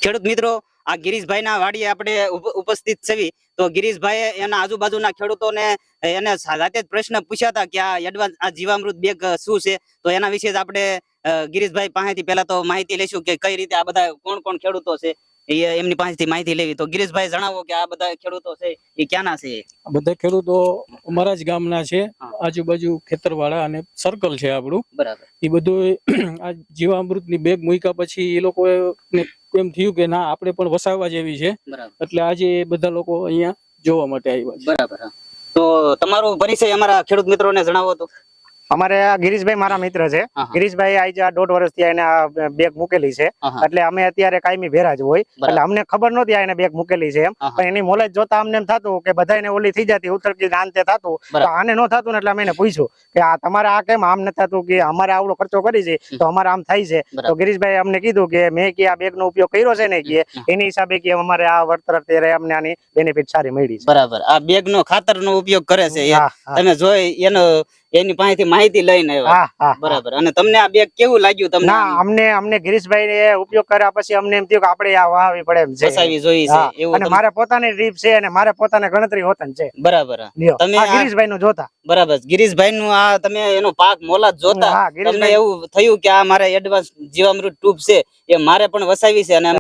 ખેડૂત મિત્રો, આ ગિરીશભાઈના વાડીએ આપણે ઉપસ્થિત છે. તો ગિરીશભાઈએ એના આજુબાજુના ખેડૂતોને એને જાતે જ પ્રશ્ન પૂછ્યા હતા કે આ એડવાન્સ આ જીવામૃત બેગ શું છે. તો એના વિશે જ આપણે ગિરીશભાઈ પાસેથી પહેલા તો માહિતી લઈશું કે કઈ રીતે આ બધા કોણ કોણ ખેડૂતો છે એમની પાસેથી માહિતી લેવી. તો ગિરીશભાઈ જણાવો કે આ બધા ખેડૂતો છે એ ક્યાંના છે? બધા ખેડૂતો અમારા જ ગામના છે, આજુબાજુ ખેતરવાળા અને સર્કલ છે આપણું. બરાબર. એ બધું આ જીવામૃતની બેગ મૂક્યા પછી એ લોકો એમ થયું કે ના આપણે પણ વસાવવા જેવી છે, એટલે આજે બધા લોકો અહીંયા જોવા માટે આવ્યા છે. બરાબર. તો તમારો પરિચય અમારા ખેડૂત મિત્રોને જણાવો. તો અમારે આ ગિરીશભાઈ મારા મિત્ર છે. ગિરીશભાઈ આજે આ 1.5 વર્ષથી એને આ બેગ મૂકેલી છે, એટલે અમે અત્યારે કાયમી ભેરા જ હોય, એટલે અમને ખબર નહોતી આ એને બેગ મૂકેલી છે એમ. પણ એની મોલેજ જોતા અમને એમ થતું કે બધાને ઓલી થઈ જતી ઉતરકી આંતે થતું, તો આને ન થતું ને એટલે અમે એને પૂછ્યું કે આ તમારે આ કેમ આમ ન થતું, કે અમારે આવડો ખર્ચો કરી છે તો અમારે આમ થાય છે. તો ગિરીશભાઈ અમને કીધું કે મેં કે આ બેગ નો ઉપયોગ કર્યો છે ને, કે એની હિસાબે કે અમારે આ વળતર અત્યારે અમને આની બેનિફિટ સારી મળી છે. બરાબર. આ બેગ નો ખાતર નો ઉપયોગ કરે છે, તમે જોઈ એની પાસેથી માહિતી લઈને આવ્યા. બરાબર. અને તમને આ બેગ કેવું લાગ્યું? તમને અમને ગિરીશભાઈ ને ઉપયોગ કર્યા પછી અમને એમ થયું કે આપણે આ વાવી પડે એમ છે, વસાવી જોઈ છે એવું. અને મારે પોતાની રીપ છે અને મારે પોતાને ગણતરી હોતન છે. બરાબર. તમે ગિરીશભાઈ નું જોતા. બરાબર. ગિરીશભાઈ નું આ તમે એનો પાક મોલાદ જોતા તમને એવું થયું કે આ મારે એડવાન્સ જીવામૃત ટ્યુબ છે એ મારે પણ વસાવી છે અને